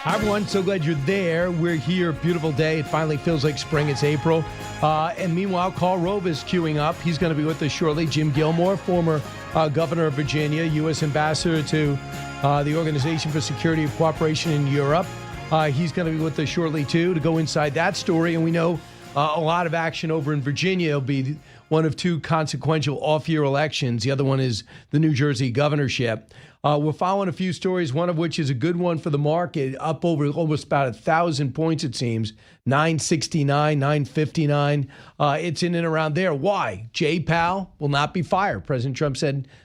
Hi, everyone. So glad you're there. We're here. Beautiful day. It finally feels like spring. It's April. And meanwhile, Karl Rove is queuing up. He's going to be with us shortly. Jim Gilmore, former governor of Virginia, U.S. ambassador to the Organization for Security and Cooperation in Europe. He's going to be with us shortly, too, to go inside that story. And we know a lot of action over in Virginia. It'll be one of two consequential off-year elections. The other one is the New Jersey governorship. We're following a few stories, one of which is a good one for the market, up over almost about 1,000 points, it seems, 969, 959. It's in and around there. Why? Jay Powell will not be fired. President Trump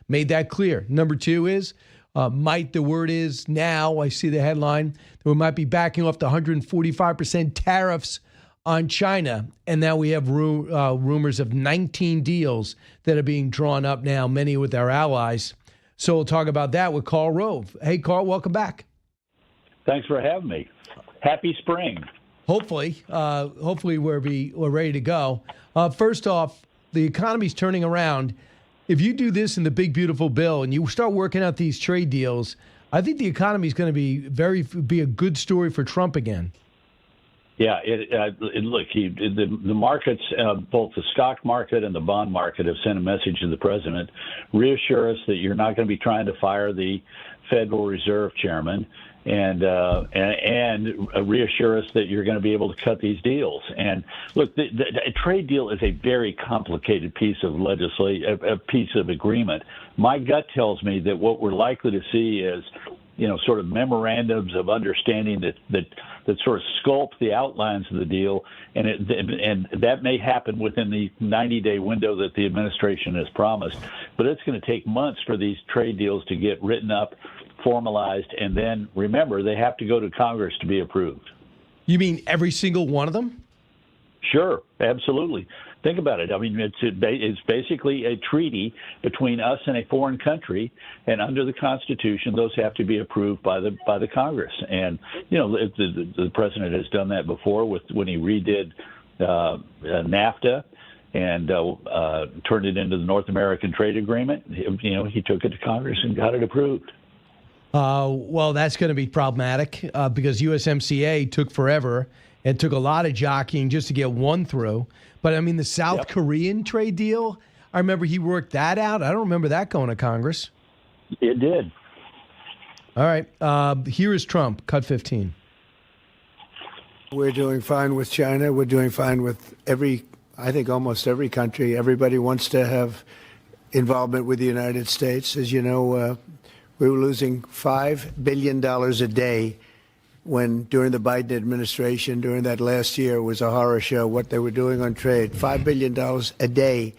made that clear. Number two is, the word is now, I see the headline, that we might be backing off the 145% tariffs on China. And now we have rumors of 19 deals that are being drawn up now, many with our allies. So we'll talk about that with Karl Rove. Hey, Karl, welcome back. Thanks for having me. Happy spring. Hopefully we're ready to go. First off, the economy's turning around. If you do this in the big, beautiful bill and you start working out these trade deals, I think the economy is going to be a good story for Trump again. Yeah, the markets, both the stock market and the bond market, have sent a message to the president. Reassure us that you're not going to be trying to fire the Federal Reserve chairman, and reassure us that you're going to be able to cut these deals. And look, a trade deal is a very complicated piece of a piece of agreement. My gut tells me that what we're likely to see is, sort of memorandums of understanding that sort of sculpt the outlines of the deal, and that may happen within the 90-day window that the administration has promised. But it's going to take months for these trade deals to get written up, formalized, and then, remember, they have to go to Congress to be approved. You mean every single one of them? Sure, absolutely. Think about it. I mean, it's basically a treaty between us and a foreign country, and under the Constitution, those have to be approved by the Congress. And the president has done that before when he redid NAFTA and turned it into the North American Trade Agreement. He took it to Congress and got it approved. Well, that's going to be problematic because USMCA took forever and took a lot of jockeying just to get one through. But, I mean, the South Korean trade deal, I remember he worked that out. I don't remember that going to Congress. It did. All right. Here is Trump, cut 15. We're doing fine with China. We're doing fine with almost every country. Everybody wants to have involvement with the United States. As you know, we were losing $5 billion a day when during the Biden administration, during that last year, was a horror show what they were doing on trade, $5 billion a day.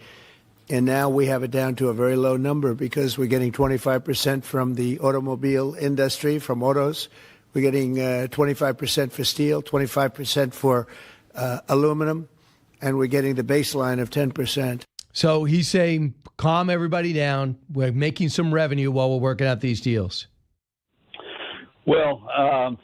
And now we have it down to a very low number because we're getting 25% from the automobile industry, from autos. We're getting 25% for steel, 25% for aluminum, and we're getting the baseline of 10%. So he's saying, calm everybody down. We're making some revenue while we're working out these deals. Well,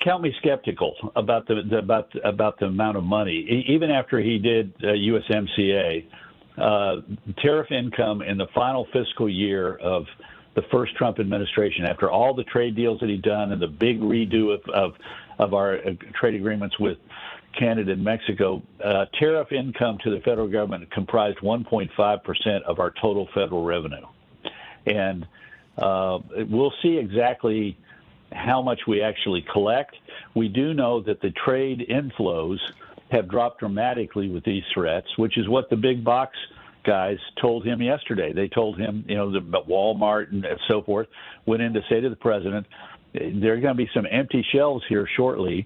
count me skeptical about the amount of money. Even after he did USMCA, tariff income in the final fiscal year of the first Trump administration, after all the trade deals that he'd done and the big redo of our trade agreements with Canada and Mexico, tariff income to the federal government comprised 1.5% of our total federal revenue. And we'll see exactly how much we actually collect. We do know that the trade inflows have dropped dramatically with these threats, which is what the big box guys told him yesterday. They told him, that Walmart and so forth went in to say to the president, there are going to be some empty shelves here shortly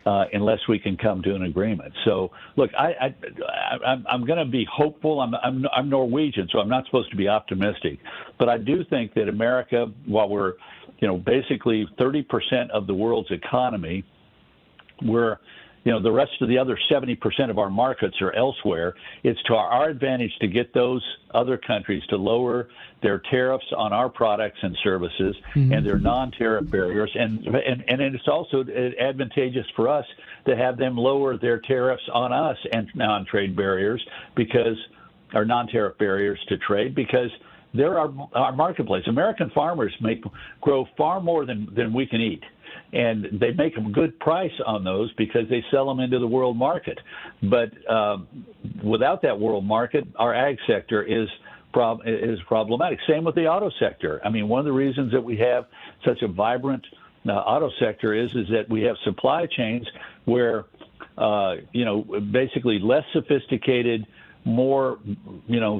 unless we can come to an agreement. So, look, I'm going to be hopeful. I'm Norwegian, so I'm not supposed to be optimistic. But I do think that America, while we're basically 30% of the world's economy, we're the rest of the other 70% of our markets are elsewhere. It's to our advantage to get those other countries to lower their tariffs on our products and services and their non-tariff barriers. And it's also advantageous for us to have them lower their tariffs on us and non-trade barriers or non-tariff barriers to trade because they're our marketplace. American farmers grow far more than we can eat. And they make a good price on those because they sell them into the world market. But without that world market, our ag sector is problematic. Same with the auto sector. I mean, one of the reasons that we have such a vibrant auto sector is that we have supply chains where, basically less sophisticated, more,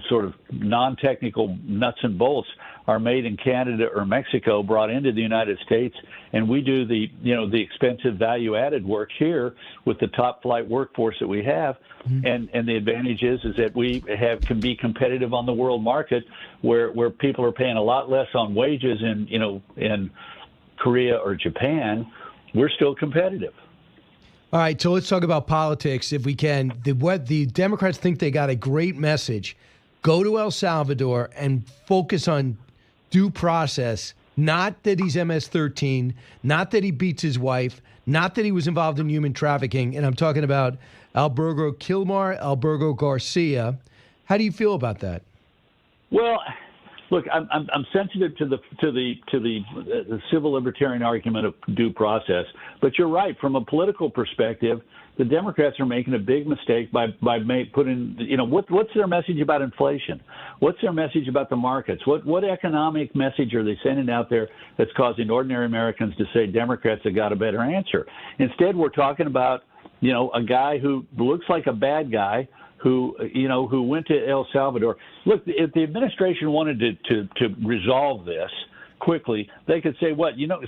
sort of non-technical nuts and bolts are made in Canada or Mexico, brought into the United States, and we do the expensive value-added work here with the top flight workforce that we have. And the advantage is that we can be competitive on the world market where people are paying a lot less on wages in Korea or Japan. We're still competitive. All right, so let's talk about politics if we can. The Democrats think they got a great message. Go to El Salvador and focus on due process, not that he's MS-13, not that he beats his wife, not that he was involved in human trafficking, and I'm talking about Alberto Alberto Garcia. How do you feel about that? Well, look, I'm sensitive to the civil libertarian argument of due process, but you're right. From a political perspective, the Democrats are making a big mistake by putting, what's their message about inflation? What's their message about the markets? What economic message are they sending out there that's causing ordinary Americans to say Democrats have got a better answer? Instead, we're talking about, a guy who looks like a bad guy who went to El Salvador. Look, if the administration wanted to resolve this quickly, they could say,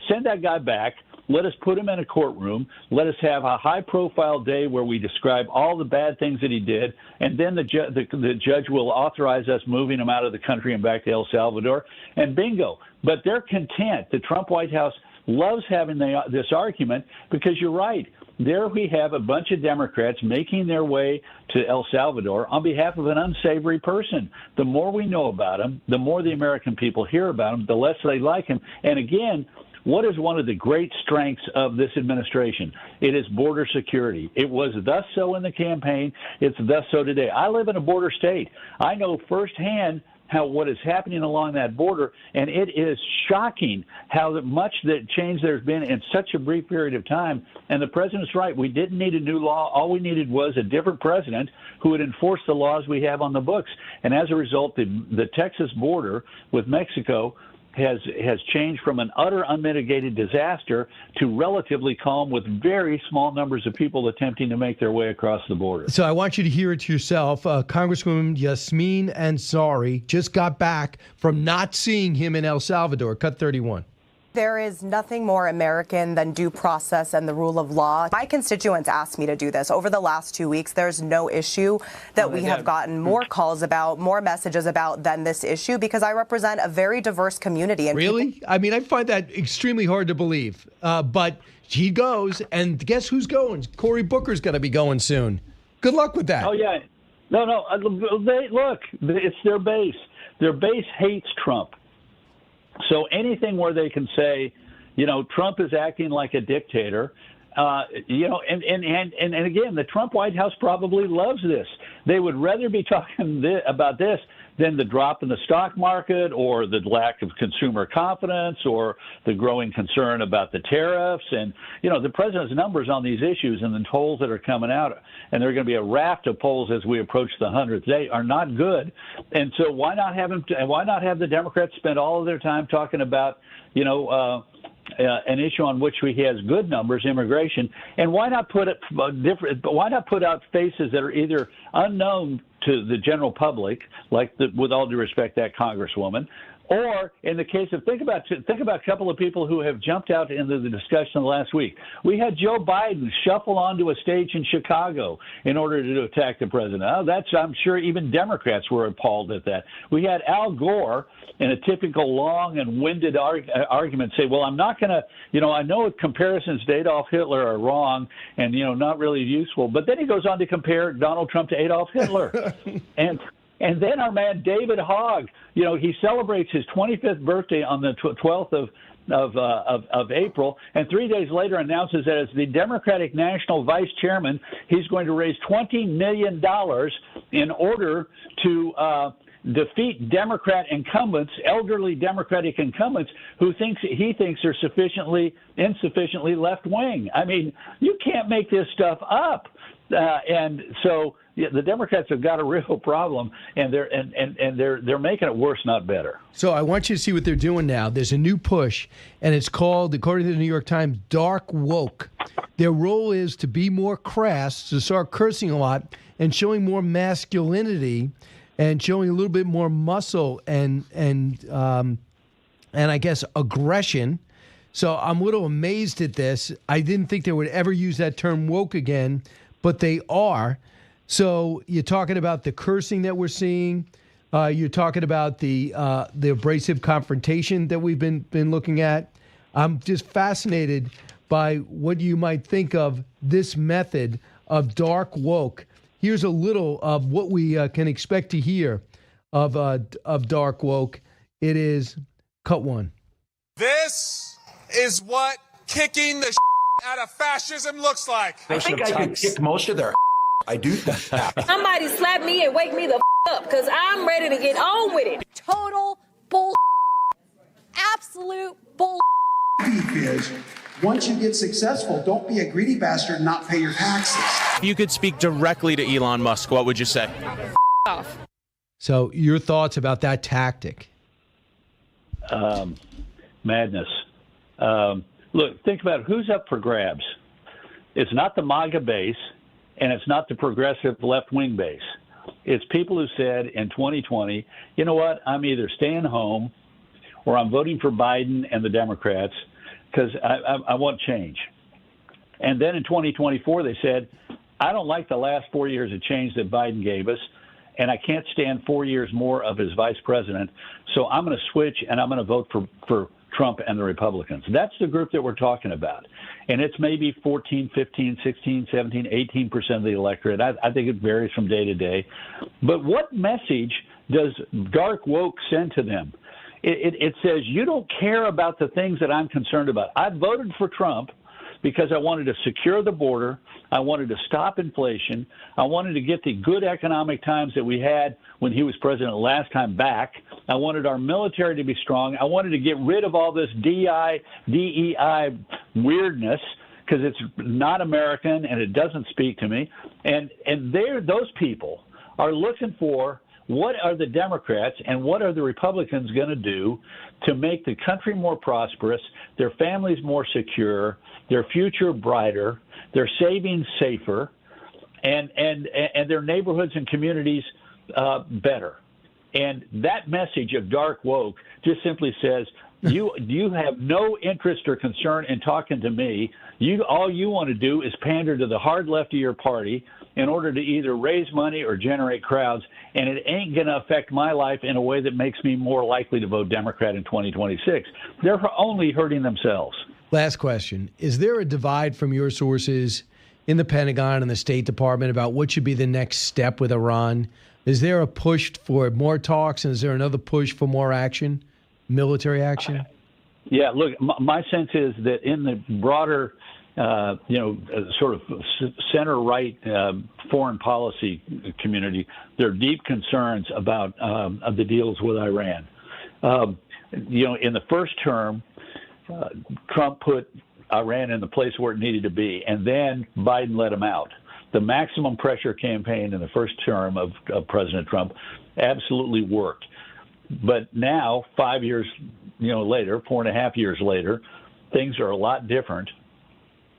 send that guy back. Let us put him in a courtroom. Let us have a high-profile day where we describe all the bad things that he did, and then the judge will authorize us moving him out of the country and back to El Salvador, and bingo. But they're content. The Trump White House loves having this argument because you're right. There we have a bunch of Democrats making their way to El Salvador on behalf of an unsavory person. The more we know about him, the more the American people hear about him, the less they like him. And again, what is one of the great strengths of this administration? It is border security. It was thus so in the campaign. It's thus so today. I live in a border state. I know firsthand what is happening along that border, and it is shocking how much that change there's been in such a brief period of time. And the president's right. We didn't need a new law. All we needed was a different president who would enforce the laws we have on the books. And as a result, the Texas border with Mexico has changed from an utter unmitigated disaster to relatively calm with very small numbers of people attempting to make their way across the border. So I want you to hear it yourself. Congresswoman Yasmeen Ansari just got back from not seeing him in El Salvador. Cut 31. There is nothing more American than due process and the rule of law. My constituents asked me to do this. Over the last 2 weeks, there's no issue that we have gotten more calls about, more messages about than this issue, because I represent a very diverse community. And really? I mean, I find that extremely hard to believe. But he goes, and guess who's going? Cory Booker's going to be going soon. Good luck with that. Oh, yeah. No. Look, it's their base. Their base hates Trump. So anything where they can say, Trump is acting like a dictator, and again, the Trump White House probably loves this. They would rather be talking about this than the drop in the stock market or the lack of consumer confidence or the growing concern about the tariffs. And, the president's numbers on these issues and the polls that are coming out, and there are going to be a raft of polls as we approach the 100th day, are not good. And so why not have the Democrats spend all of their time talking about, an issue on which he has good numbers, immigration, and why not put out faces that are either unknown to the general public, like with all due respect, that Congresswoman, or in the case of think about a couple of people who have jumped out into the discussion last week. We had Joe Biden shuffle onto a stage in Chicago in order to attack the president. I'm sure even Democrats were appalled at that. We had Al Gore in a typical long and winded argument say, well, I'm not going to, I know comparisons to Adolf Hitler are wrong and, not really useful. But then he goes on to compare Donald Trump to Adolf Hitler. And then our man David Hogg, he celebrates his 25th birthday on the 12th of April, and 3 days later announces that as the Democratic National Vice Chairman, he's going to raise $20 million in order to defeat Democrat incumbents, elderly Democratic incumbents, who he thinks are insufficiently left wing. I mean, you can't make this stuff up. And so the Democrats have got a real problem, and they're making it worse, not better. So I want you to see what they're doing now. There's a new push, and it's called, according to the New York Times, dark woke. Their role is to be more crass, to start cursing a lot, and showing more masculinity, and showing a little bit more muscle and I guess aggression. So I'm a little amazed at this. I didn't think they would ever use that term woke again, but they are. So you're talking about the cursing that we're seeing. You're talking about the abrasive confrontation that we've been looking at. I'm just fascinated by what you might think of this method of dark woke. Here's a little of what we can expect to hear of dark woke. It is cut one. This is what kicking the out of fascism looks like. I think I could kick most of their I do that. Somebody slap me and wake me the up, because I'm ready to get on with it. Total bull. Absolute bull. Is once you get successful, don't be a greedy bastard and not pay your taxes. If you could speak directly to Elon Musk, what would you say? Off. So your thoughts about that tactic? Madness. Look, think about who's up for grabs. It's not the MAGA base, and it's not the progressive left-wing base. It's people who said in 2020, you know what, I'm either staying home or I'm voting for Biden and the Democrats because I want change. And then in 2024, they said, I don't like the last 4 years of change that Biden gave us, and I can't stand 4 years more of his vice president, so I'm going to switch and I'm going to vote for Trump and the Republicans. That's the group that we're talking about. And it's maybe 14, 15, 16, 17, 18% of the electorate. I think it varies from day to day. But what message does dark woke send to them? It says, you don't care about the things that I'm concerned about. I voted for Trump because I wanted to secure the border. I wanted to stop inflation. I wanted to get the good economic times that we had when he was president last time back. I wanted our military to be strong. I wanted to get rid of all this DEI weirdness because it's not American and it doesn't speak to me. And those people are looking for what are the Democrats and what are the Republicans going to do to make the country more prosperous, their families more secure, their future brighter, their savings safer, and their neighborhoods and communities better. And that message of dark woke just simply says, you have no interest or concern in talking to me. All you want to do is pander to the hard left of your party in order to either raise money or generate crowds, and it ain't going to affect my life in a way that makes me more likely to vote Democrat in 2026. They're only hurting themselves. Last question. Is there a divide from your sources in the Pentagon and the State Department about what should be the next step with Iran? Is there a push for more talks, and is there another push for more action, military action? Yeah, look, my sense is that in the broader, sort of center-right foreign policy community, there are deep concerns about the deals with Iran. In the first term, Trump put Iran in the place where it needed to be, and then Biden let him out. The maximum pressure campaign in the first term of President Trump absolutely worked. But now, 5 years later, 4.5 years later, things are a lot different.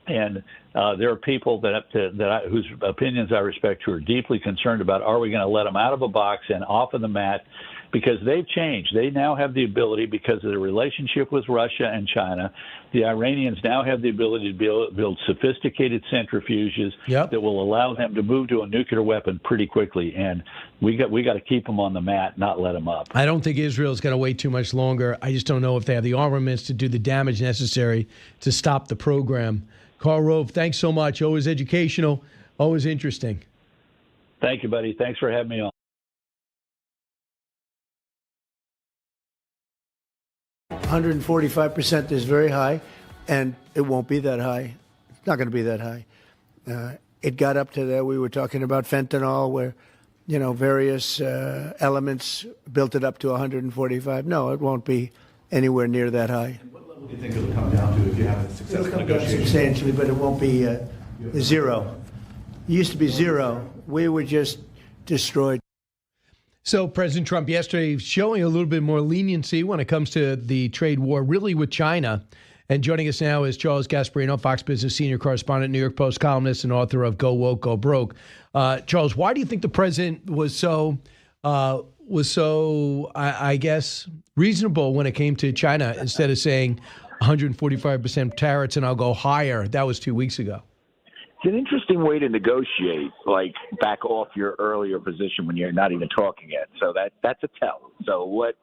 And there are people whose opinions I respect who are deeply concerned about, are we going to let them out of a box and off of the mat? Because they've changed. They now have the ability, because of the relationship with Russia and China, the Iranians now have the ability to build sophisticated centrifuges that will allow them to move to a nuclear weapon pretty quickly. And we got to keep them on the mat, not let them up. I don't think Israel's going to wait too much longer. I just don't know if they have the armaments to do the damage necessary to stop the program. Karl Rove, thanks so much. Always educational, always interesting. Thank you, buddy. Thanks for having me on. 145% is very high, and it won't be that high. It's not going to be that high. It got up to that. We were talking about fentanyl, where various elements built it up to 145. No, it won't be anywhere near that high. What level do you think it'll come down to if you have a successful It'll come down negotiation? substantially, but it won't be zero. It used to be zero. We were just destroyed. So President Trump yesterday showing a little bit more leniency when it comes to the trade war, really with China. And joining us now is Charles Gasparino, Fox Business senior correspondent, New York Post columnist, and author of Go Woke, Go Broke. Charles, why do you think the president was so, I guess, reasonable when it came to China instead of saying 145% tariffs and I'll go higher? That was 2 weeks ago. It's an interesting way to negotiate, like back off your earlier position when you're not even talking yet. So that's a tell. So what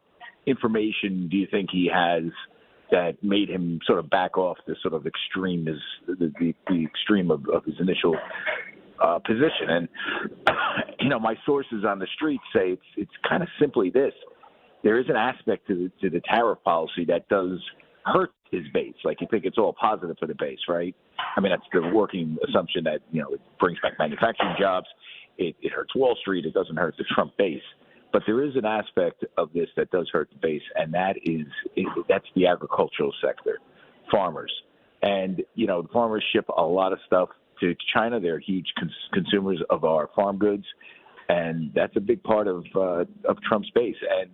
information do you think he has that made him sort of back off this sort of extreme, the extreme of his initial position? And, my sources on the street say it's kind of simply this. There is an aspect to the tariff policy that does hurt his base. Like, you think it's all positive for the base, right? I mean, that's the working assumption that, it brings back manufacturing jobs. It hurts Wall Street. It doesn't hurt the Trump base. But there is an aspect of this that does hurt the base, and that's the agricultural sector, farmers. And, the farmers ship a lot of stuff to China. They're huge consumers of our farm goods, and that's a big part of Trump's base. And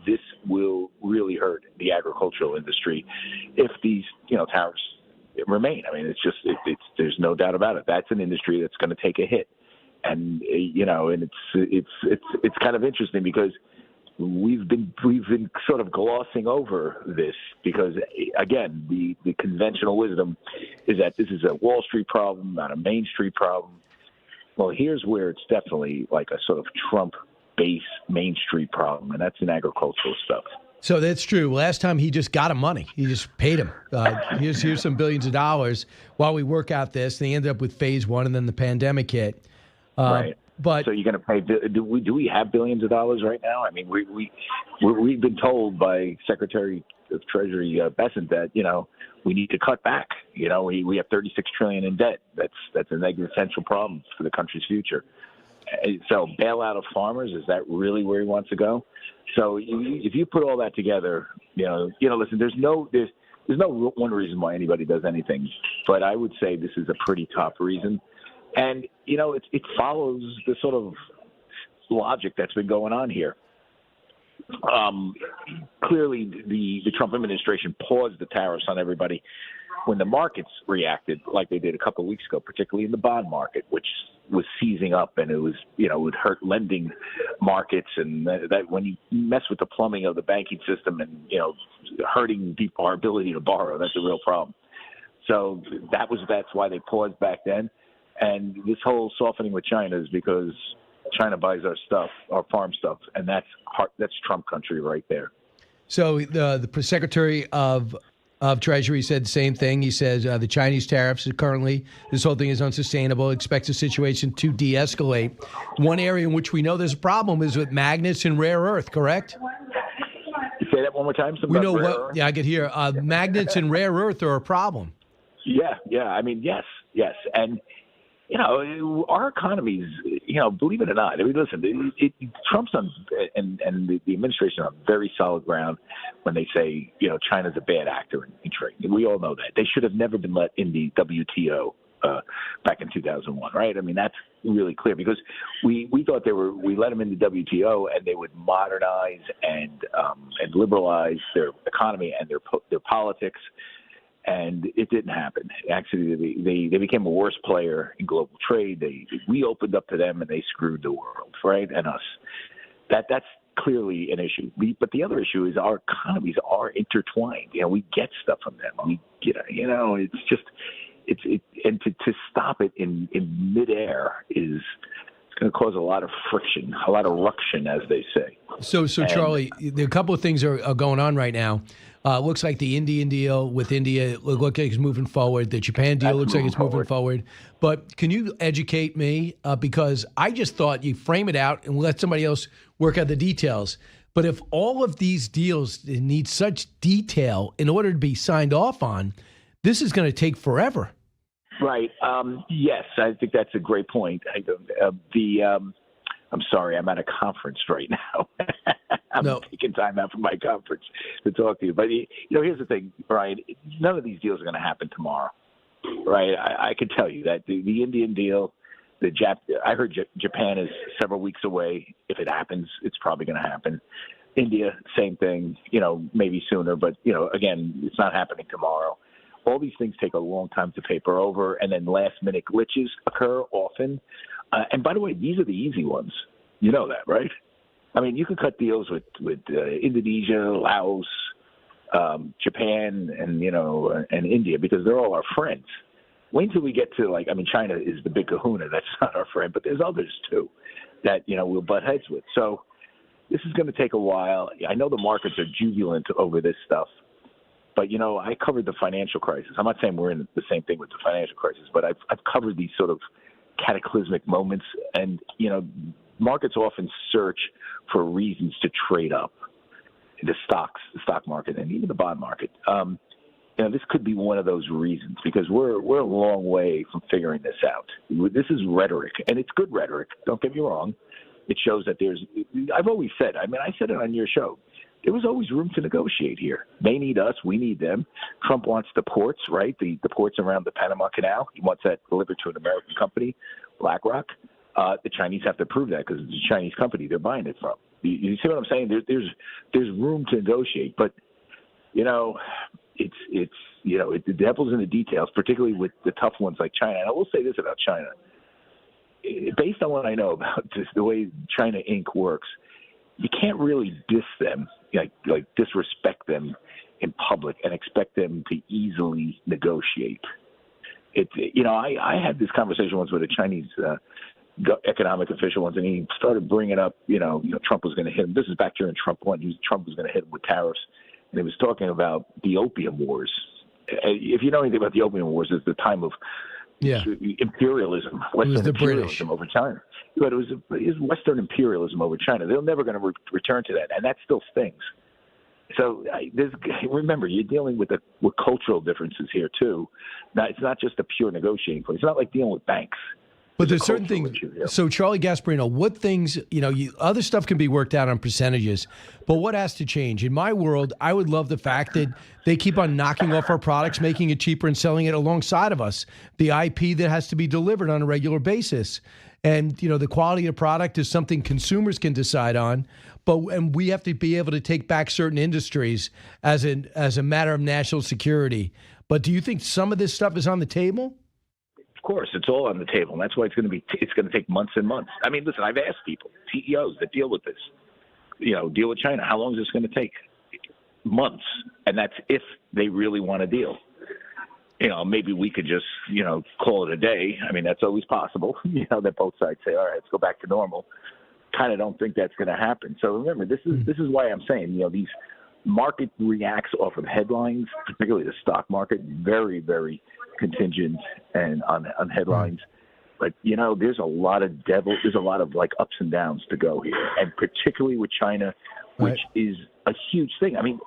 this will really hurt the agricultural industry if these, tariffs remain. I mean, there's no doubt about it. That's an industry that's going to take a hit. And and it's kind of interesting because we've been sort of glossing over this because, again, the conventional wisdom is that this is a Wall Street problem, not a Main Street problem. Well, here's where it's definitely like a sort of Trump base Main Street problem, and that's in agricultural stuff. So that's true. Last time he just got him money. He just paid him. Here's some billions of dollars while we work out this. They ended up with phase one, and then the pandemic hit. Right. But so you're going to pay? Do we have billions of dollars right now? I mean, we've been told by Secretary of Treasury Bessent that we need to cut back. We have $36 trillion in debt. That's an existential problem for the country's future. So bailout of farmers, is that really where he wants to go? So if you put all that together, listen, there's no one reason why anybody does anything, but I would say this is a pretty top reason. And, it follows the sort of logic that's been going on here. Clearly, the Trump administration paused the tariffs on everybody when the markets reacted like they did a couple of weeks ago, particularly in the bond market, which was seizing up, and it was, it would hurt lending markets. And that when you mess with the plumbing of the banking system and, hurting people, our ability to borrow, that's a real problem. So that's why they paused back then. And this whole softening with China is because China buys our stuff, our farm stuff, and that's Trump country right there. So the Secretary of Treasury said the same thing. He says the Chinese tariffs currently, this whole thing is unsustainable, expects the situation to de-escalate. One area in which we know there's a problem is with magnets and rare earth, correct? Say that one more time. We know what, yeah, I could hear. Magnets and rare earth are a problem. Yeah. I mean, yes. And, our economies, believe it or not, I mean, listen, Trump's on and the administration are on very solid ground when they say, China's a bad actor in trade. We all know that. They should have never been let in the WTO back in 2001, right? I mean, that's really clear because we thought we let them in the WTO and they would modernize and liberalize their economy and their politics. And it didn't happen. Actually, they became a worse player in global trade. We opened up to them, and they screwed the world, right, and us. That's clearly an issue. But the other issue is our economies are intertwined. We get stuff from them. It's just and to stop it in midair is going to cause a lot of friction, a lot of ruction, as they say. So Charlie, there are a couple of things are going on right now. Looks like the Indian deal with India looks like it's moving forward. The Japan deal looks like it's moving forward. But can you educate me? Because I just thought you frame it out and let somebody else work out the details. But if all of these deals need such detail in order to be signed off on, this is going to take forever. Right. Yes, I think that's a great point. I'm sorry, I'm at a conference right now. I'm taking time out from my conference to talk to you. But, here's the thing, Brian. None of these deals are going to happen tomorrow, right? I can tell you that the Indian deal, I heard Japan is several weeks away. If it happens, it's probably going to happen. India, same thing, maybe sooner. But, again, it's not happening tomorrow. All these things take a long time to paper over, and then last-minute glitches occur often. And by the way, these are the easy ones. You know that, right? I mean, you can cut deals with Indonesia, Laos, Japan, and and India because they're all our friends. Wait until we get to China is the big kahuna. That's not our friend, but there's others too that we'll butt heads with. So this is going to take a while. I know the markets are jubilant over this stuff, but I covered the financial crisis. I'm not saying we're in the same thing with the financial crisis, but I've covered these sort of cataclysmic moments, and markets often search for reasons to trade up. The stock market, and even the bond market. This could be one of those reasons because we're a long way from figuring this out. This is rhetoric, and it's good rhetoric. Don't get me wrong. It shows that I've always said. I said it on your show. There was always room to negotiate here. They need us. We need them. Trump wants the ports, right? The ports around the Panama Canal. He wants that delivered to an American company, BlackRock. The Chinese have to prove that because it's a Chinese company they're buying it from. You see what I'm saying? There's room to negotiate, but it's the devil's in the details, particularly with the tough ones like China. And I will say this about China. Based on what I know about just the way China Inc. works, you can't really diss them, like disrespect them in public and expect them to easily negotiate. I had this conversation once with a Chinese economic official once, and he started bringing up, Trump was going to hit him. This is back during Trump 1. Trump was going to hit him with tariffs, and he was talking about the opium wars. If you know anything about the opium wars, it's the time of imperialism, Western imperialism over China. But it was Western imperialism over China. They're never going to return to that, and that still stings. So remember, you're dealing with cultural differences here too. Now, it's not just a pure negotiating point. It's not like dealing with banks. But there's certain things. So, Charlie Gasparino, what things, other stuff can be worked out on percentages, but what has to change? In my world, I would love the fact that they keep on knocking off our products, making it cheaper and selling it alongside of us. The IP that has to be delivered on a regular basis. And, the quality of product is something consumers can decide on, and we have to be able to take back certain industries as a matter of national security. But do you think some of this stuff is on the table? Of course, it's all on the table, and that's why it's going to take months and months. I mean, listen, I've asked people, CEOs that deal with this, deal with China, how long is this going to take? Months, and that's if they really want to deal. Maybe we could just, call it a day. I mean, that's always possible, that both sides say, all right, let's go back to normal. Kind of don't think that's going to happen. So remember, this is why I'm saying, these market reacts off of headlines, particularly the stock market, very, very contingent and on headlines. But, there's a lot of ups and downs to go here, and particularly with China, which is a huge thing. I mean,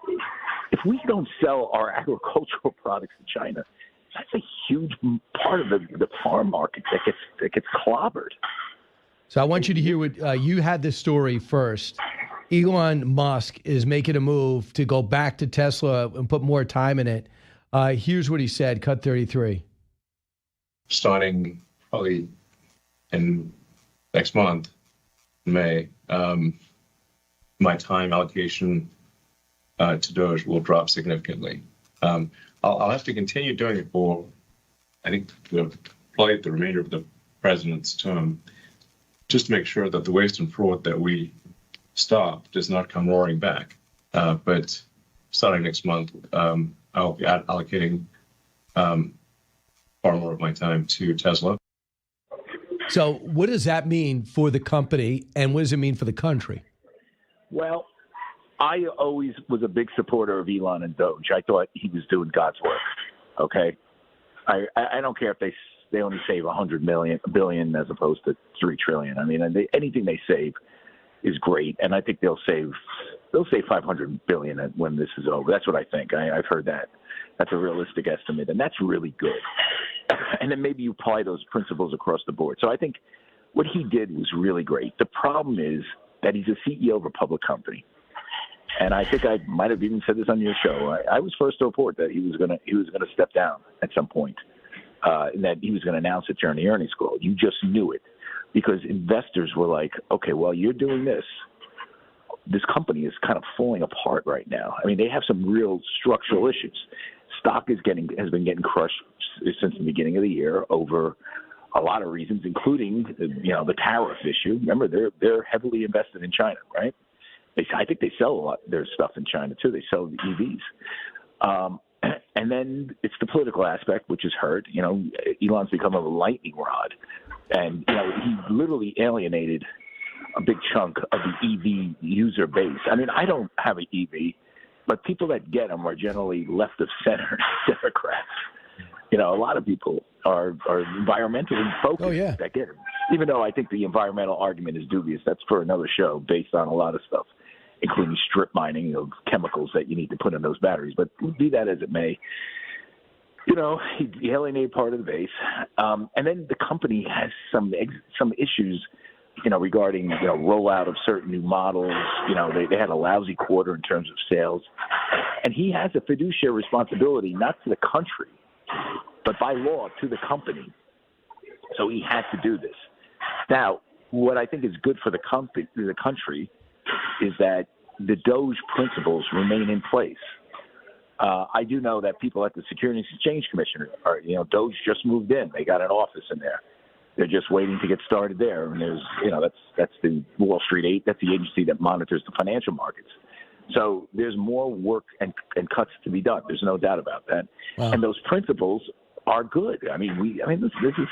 if we don't sell our agricultural products to China, that's a huge part of the farm market that gets clobbered. So I want you to hear what you had this story first. Elon Musk is making a move to go back to Tesla and put more time in it. Here's what he said, cut 33. Starting probably in next month, May, my time allocation to Doge will drop significantly. I'll have to continue doing it for, I think, probably the remainder of the president's term, just to make sure that the waste and fraud that we stop does not come roaring back. But starting next month, I'll be allocating far more of my time to Tesla. So what does that mean for the company, and what does it mean for the country? Well, I always was a big supporter of Elon and Doge. I thought he was doing God's work. Okay, I don't care if they only save $100 billion as opposed to $3 trillion. I mean, anything they save is great, and I think they'll save $500 billion when this is over. That's what I think. I've heard that. That's a realistic estimate, and that's really good. And then maybe you apply those principles across the board. So I think what he did was really great. The problem is that he's a CEO of a public company. And I think I might have even said this on your show. I was first to report that he was going to step down at some point, and that he was going to announce it during the earnings call. You just knew it because investors were like, okay, well, you're doing this. This company is kind of falling apart right now. I mean, they have some real structural issues. Stock has been getting crushed since the beginning of the year over a lot of reasons, including the tariff issue. Remember, they're heavily invested in China, right? I think they sell a lot of their stuff in China too. They sell the EVs, and then it's the political aspect, which is hurt. Elon's become a lightning rod, and he literally alienated a big chunk of the EV user base. I mean, I don't have an EV, but people that get them are generally left of center Democrats. A lot of people are environmentally focused that get them. Even though I think the environmental argument is dubious, that's for another show based on a lot of stuff, including strip mining of chemicals that you need to put in those batteries. But be that as it may, he alienated part of the base. And then the company has some issues, regarding, rollout of certain new models. They had a lousy quarter in terms of sales. And he has a fiduciary responsibility, not to the country, but by law to the company. So he had to do this. Now, what I think is good for the country is that the Doge principles remain in place. I do know that people at the Securities and Exchange Commission Doge just moved in. They got an office in there. They're just waiting to get started there. And there's, that's the Wall Street 8. That's the agency that monitors the financial markets. So there's more work and cuts to be done. There's no doubt about that. Wow. And those principles are good. I mean, this is.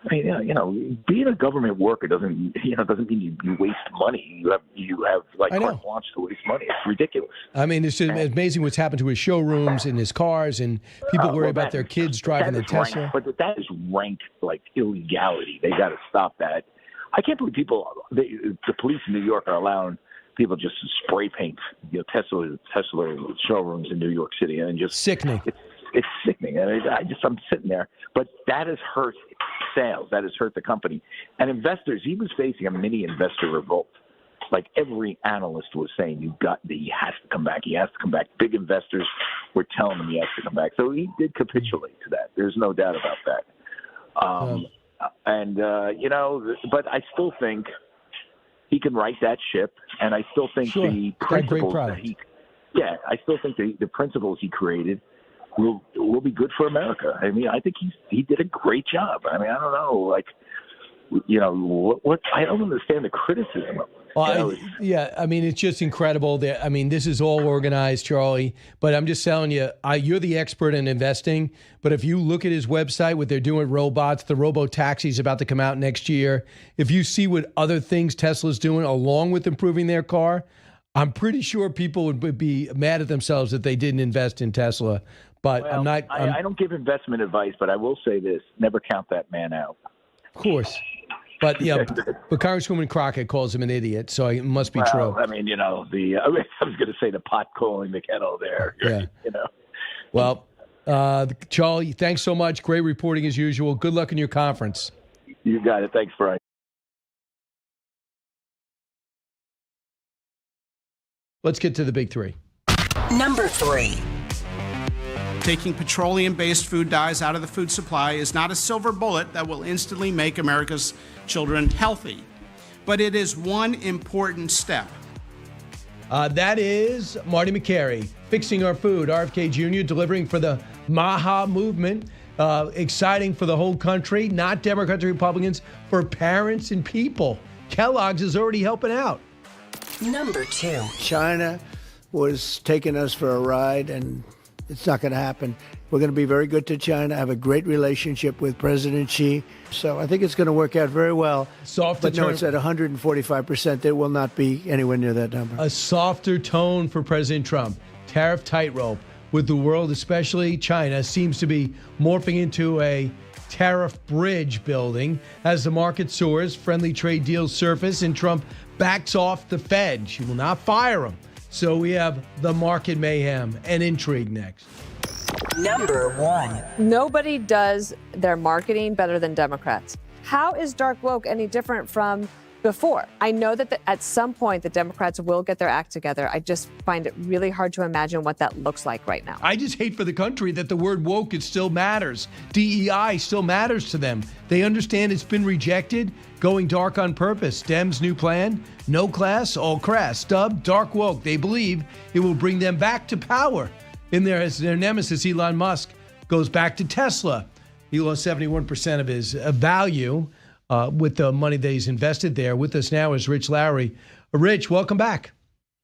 Being a government worker doesn't mean you waste money. You have carte blanche to waste money. It's ridiculous. I mean, it's just amazing what's happened to his showrooms and his cars, and people worry about their kids driving the Tesla. But that is rank illegality. They got to stop that. I can't believe the police in New York are allowing people just to spray paint Tesla showrooms in New York City, and just sickening. It's sickening. I'm sitting there, but that has hurt sales. That has hurt the company. And investors, he was facing a mini investor revolt. Like every analyst was saying, he has to come back. He has to come back. Big investors were telling him he has to come back. So he did capitulate to that. There's no doubt about that. But I still think he can right that ship. And I still think the principles I still think the principles he created will be good for America. I mean, I think he did a great job. I mean, I don't know, what I don't understand the criticism of it. Well, I mean, it's just incredible that, I mean, this is all organized, Charlie, but I'm just telling you, you're the expert in investing, but if you look at his website, what they're doing with robots, the robo-taxi is about to come out next year. If you see what other things Tesla's doing along with improving their car, I'm pretty sure people would be mad at themselves if they didn't invest in Tesla. But I don't give investment advice, but I will say this: never count that man out. Of course, but but Congresswoman Crockett calls him an idiot, so it must be true. I mean, I was going to say the pot calling the kettle there. Yeah. Well, Charlie, thanks so much. Great reporting as usual. Good luck in your conference. You got it. Thanks, Brian. Let's get to the big three. Number 3. Taking petroleum-based food dyes out of the food supply is not a silver bullet that will instantly make America's children healthy, but it is one important step. That is Marty McCary, Fixing Our Food, RFK Jr., delivering for the MAHA movement. Exciting for the whole country, not Democrats or Republicans, for parents and people. Kellogg's is already helping out. Number 2. China was taking us for a ride, and it's not going to happen. We're going to be very good to China. I have a great relationship with President Xi. So I think it's going to work out very well. It's at 145%. It will not be anywhere near that number. A softer tone for President Trump. Tariff tightrope with the world, especially China, seems to be morphing into a tariff bridge building as the market soars, friendly trade deals surface, and Trump backs off the Fed. She will not fire him. So we have the market mayhem and intrigue next. Number 1. Nobody does their marketing better than Democrats. How is dark woke any different from before? I know that at some point the Democrats will get their act together. I just find it really hard to imagine what that looks like right now. I just hate for the country that the word woke, it still matters. DEI still matters to them. They understand it's been rejected, going dark on purpose. Dems' new plan, no class, all crass. Dubbed dark woke. They believe it will bring them back to power. In there, as their nemesis, Elon Musk, goes back to Tesla. He lost 71% of his value with the money that he's invested there. With us now is Rich Lowry. Rich, welcome back.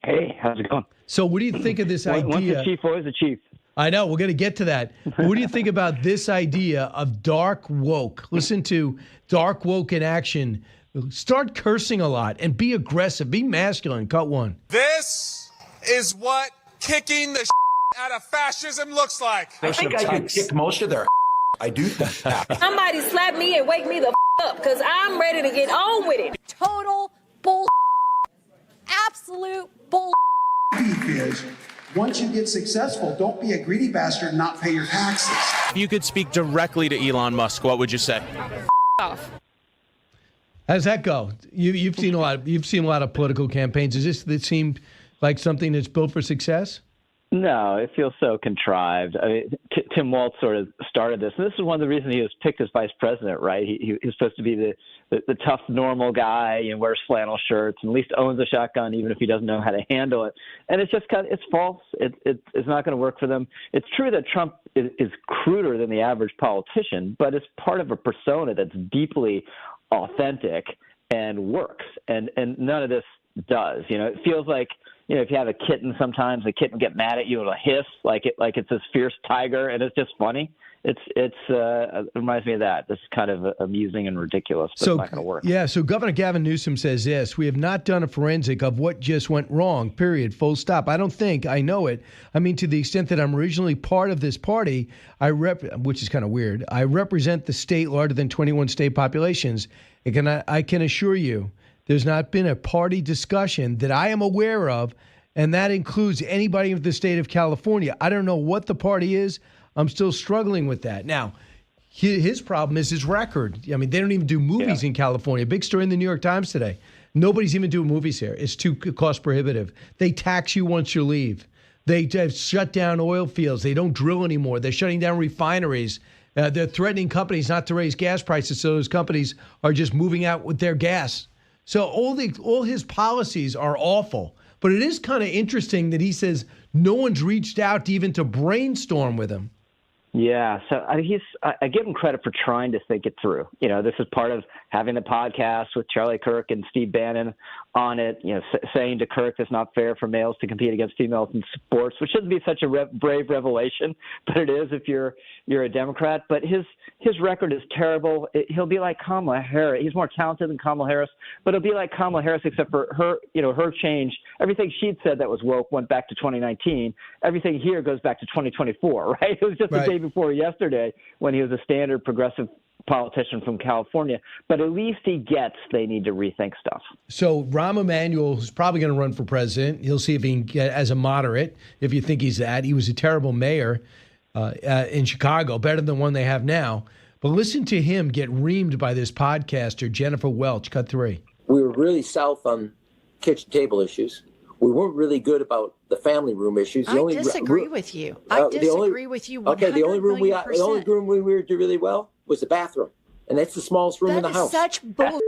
Hey, how's it going? So what do you think of this idea? Once the chief, always the chief. I know, we're going to get to that. What do you think about this idea of dark woke? Listen to dark woke in action. Start cursing a lot and be aggressive. Be masculine. Cut one. This is what kicking the out of fascism looks like. I think I could kick most of their I do that. Somebody slap me and wake me the up, because I'm ready to get on with it. Total bull. Absolute bull. Is once you get successful, don't be a greedy bastard and not pay your taxes. If you could speak directly to Elon Musk, what would you say? Off. How does that go? You've seen a lot. You've seen a lot of political campaigns. Is this that seemed like something that's built for success? No, it feels so contrived. I mean, Tim Walz sort of started this. And this is one of the reasons he was picked as vice president, right? He was supposed to be the tough, normal guy and wears flannel shirts and at least owns a shotgun, even if he doesn't know how to handle it. And it's just it's false. It's not going to work for them. It's true that Trump is cruder than the average politician, but it's part of a persona that's deeply authentic and works. And none of this does. You know, it feels like, you know, if you have a kitten, sometimes the kitten get mad at you and it'll hiss like it's this fierce tiger, and it's just funny. It reminds me of that. This is kind of amusing and ridiculous, but it's not going to work. Yeah, so Governor Gavin Newsom says this: we have not done a forensic of what just went wrong, period, full stop. I don't think I know it. I mean, to the extent that I'm originally part of this party, which is kind of weird, I represent the state larger than 21 state populations. I can assure you, there's not been a party discussion that I am aware of, and that includes anybody in the state of California. I don't know what the party is. I'm still struggling with that. Now, his problem is his record. I mean, they don't even do movies in California. Big story in the New York Times today. Nobody's even doing movies here. It's too cost prohibitive. They tax you once you leave. They have shut down oil fields. They don't drill anymore. They're shutting down refineries. They're threatening companies not to raise gas prices, so those companies are just moving out with their gas. So all his policies are awful, but it is kind of interesting that he says no one's reached out even to brainstorm with him. Yeah, so I give him credit for trying to think it through. You know, this is part of having the podcast with Charlie Kirk and Steve Bannon on it, you know, saying to Kirk it's not fair for males to compete against females in sports, which shouldn't be such a brave revelation, but it is if you're a Democrat. But his record is terrible. He'll be like Kamala Harris. He's more talented than Kamala Harris, but he'll be like Kamala Harris except for her, you know, her change. Everything she'd said that was woke went back to 2019. Everything here goes back to 2024, right? It was just the day before yesterday when he was a standard progressive politician from California, but at least he gets they need to rethink stuff. So Rahm Emanuel is probably going to run for president. He'll see if he can get as a moderate, if you think he's that. He was a terrible mayor in Chicago, better than the one they have now. But listen to him get reamed by this podcaster, Jennifer Welch. Cut 3. We were really south on kitchen table issues. We weren't really good about the family room issues. I disagree with you. I disagree with you 100%. Okay, the only room we were do really well was the bathroom, and that's the smallest room in the house. That is such bull.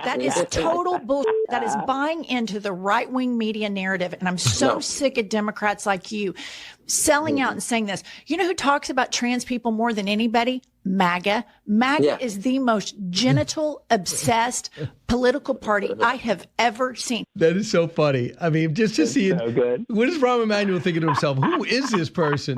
That is total bull. That is buying into the right-wing media narrative, and I'm so sick of Democrats like you selling out and saying this. You know who talks about trans people more than anybody? MAGA. MAGA is the most genital-obsessed political party I have ever seen. That is so funny. I mean, just to see it. So good. What is Rahm Emanuel thinking to himself? Who is this person?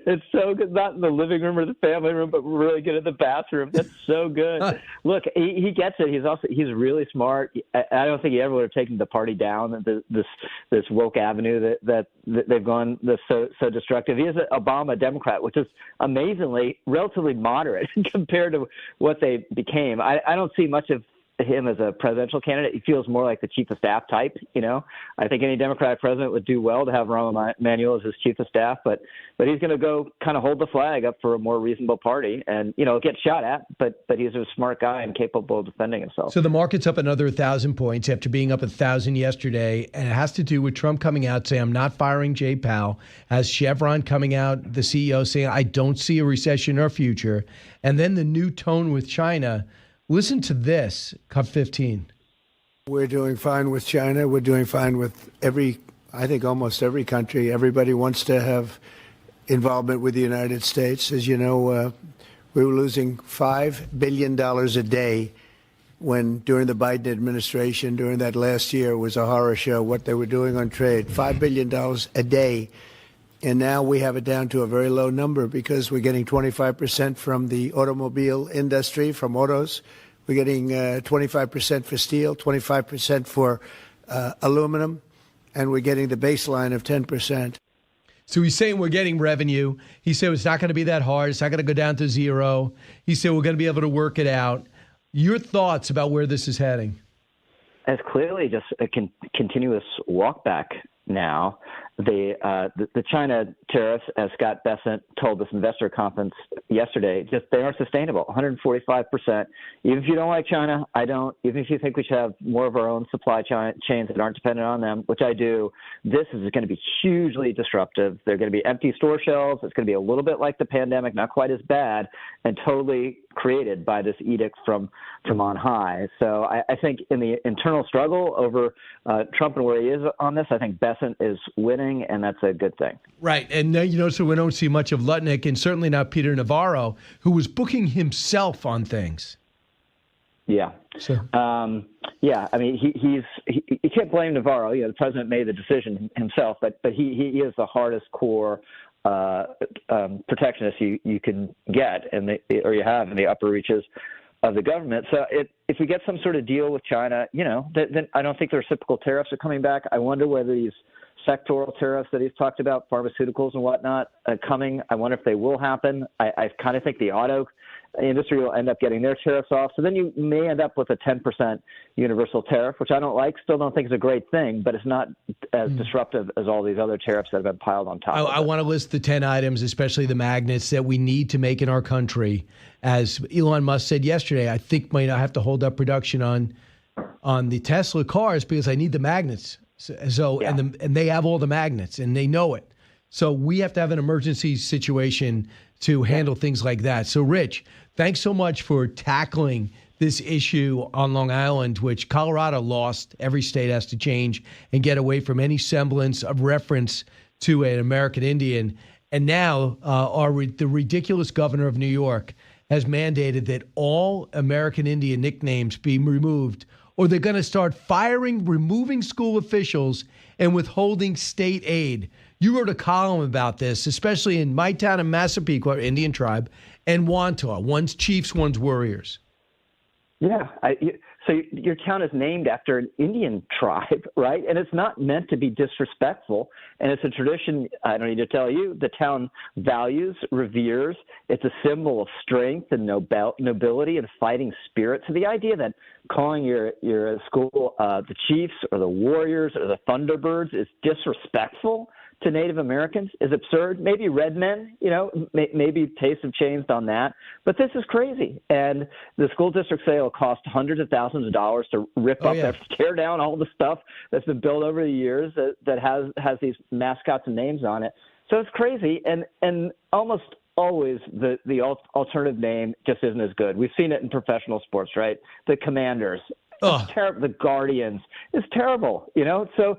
It's so good. Not in the living room or the family room, but really good at the bathroom. That's so good. Look, he gets it. He's really smart. I don't think he ever would have taken the party down this woke avenue that they've gone so destructive. He is an Obama Democrat, which is amazingly relatively moderate compared to what they became. I don't see much of him as a presidential candidate. He feels more like the chief of staff type. I think any Democratic president would do well to have Rahm Emanuel as his chief of staff, but he's going to go kind of hold the flag up for a more reasonable party, and get shot at. But he's a smart guy and capable of defending himself. So the market's up another 1,000 points after being up 1,000 yesterday, and it has to do with Trump coming out saying, "I'm not firing Jay Powell," as Chevron coming out, the CEO saying, "I don't see a recession in our future," and then the new tone with China. Listen to this, Cup 15. We're doing fine with China. We're doing fine with I think almost every country. Everybody wants to have involvement with the United States. As you know, we were losing $5 billion a day during the Biden administration, during that last year, was a horror show what they were doing on trade. $5 billion a day. And now we have it down to a very low number because we're getting 25% from the automobile industry, from autos. We're getting 25% for steel, 25% for aluminum, and we're getting the baseline of 10%. So he's saying we're getting revenue. He said it's not going to be that hard. It's not going to go down to zero. He said we're going to be able to work it out. Your thoughts about where this is heading? It's clearly just a continuous walk back now. The China tariffs, as Scott Bessent told this investor conference yesterday, they aren't sustainable. 145%. Even if you don't like China, I don't. Even if you think we should have more of our own supply chains that aren't dependent on them, which I do, this is going to be hugely disruptive. They're going to be empty store shelves. It's going to be a little bit like the pandemic, not quite as bad, and totally created by this edict from on high. So I think in the internal struggle over Trump and where he is on this, I think Bessent is winning, and that's a good thing. Right. And, so we don't see much of Lutnick, and certainly not Peter Navarro, who was booking himself on things. Yeah. So. Yeah. I mean, you can't blame Navarro. The president made the decision himself, but he is the hardest core protectionist you can get, or you have in the upper reaches of the government. So if we get some sort of deal with China, then I don't think the reciprocal tariffs are coming back. I wonder whether these sectoral tariffs that he's talked about, pharmaceuticals and whatnot, coming, I wonder if they will happen. I kind of think the auto industry will end up getting their tariffs off. So then you may end up with a 10% universal tariff, which I don't like. Still don't think is a great thing, but it's not as disruptive as all these other tariffs that have been piled on top of it. I want to list the 10 items, especially the magnets that we need to make in our country. As Elon Musk said yesterday, I think might have to hold up production on the Tesla cars because I need the magnets. So yeah. and they have all the magnets and they know it. So we have to have an emergency situation to handle things like that. So Rich, thanks so much for tackling this issue on Long Island, which Colorado lost. Every state has to change and get away from any semblance of reference to an American Indian. And now the ridiculous governor of New York has mandated that all American Indian nicknames be removed, or they're going to start removing school officials and withholding state aid. You wrote a column about this, especially in my town of Massapequa, Indian tribe, and Wantagh. One's chiefs, one's warriors. Yeah. So your town is named after an Indian tribe, right? And it's not meant to be disrespectful. And it's a tradition, I don't need to tell you, the town values, reveres. It's a symbol of strength and nobility and fighting spirit. So the idea that calling your school the Chiefs or the Warriors or the Thunderbirds is disrespectful to Native Americans is absurd. Maybe red men, maybe tastes have changed on that. But this is crazy. And the school districts say it'll cost hundreds of thousands of dollars to rip up, tear down all the stuff that's been built over the years that has these mascots and names on it. So it's crazy. And almost always the alternative name just isn't as good. We've seen it in professional sports, right? The Commanders. The Guardians. It's terrible, So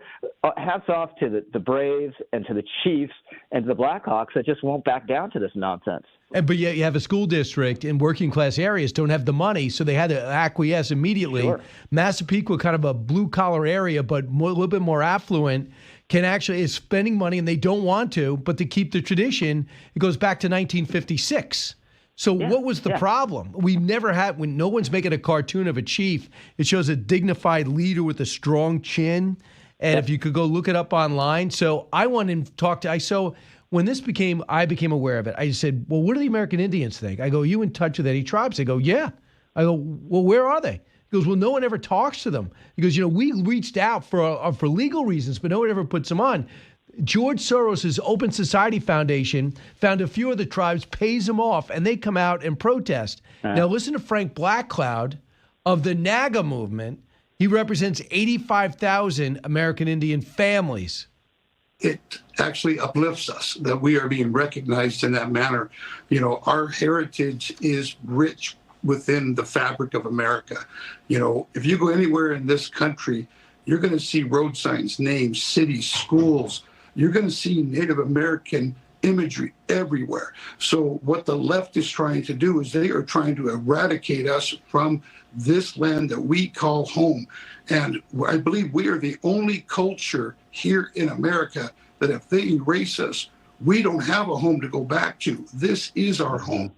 hats off to the Braves and to the Chiefs and to the Blackhawks that just won't back down to this nonsense. But yet you have a school district in working class areas don't have the money, so they had to acquiesce immediately. Sure. Massapequa, kind of a blue collar area, but a little bit more affluent, is spending money and they don't want to, but to keep the tradition, it goes back to 1956. So what was the problem? We never had, when no one's making a cartoon of a chief, it shows a dignified leader with a strong chin. And if you could go look it up online. So I wanted to talk to, when I became aware of it, I said, well, what do the American Indians think? I go, are you in touch with any tribes? They go, yeah. I go, well, where are they? He He goes, well, no one ever talks to them. He goes, we reached out for legal reasons, but no one ever puts them on. George Soros' Open Society Foundation found a few of the tribes, pays them off, and they come out and protest. Now, listen to Frank Blackcloud of the NAGA movement. He represents 85,000 American Indian families. It actually uplifts us that we are being recognized in that manner. Our heritage is rich within the fabric of America. If you go anywhere in this country, you're going to see road signs, names, cities, schools. You're going to see Native American imagery everywhere. So what the left is trying to do is they are trying to eradicate us from this land that we call home. And I believe we are the only culture here in America that if they erase us, we don't have a home to go back to. This is our home.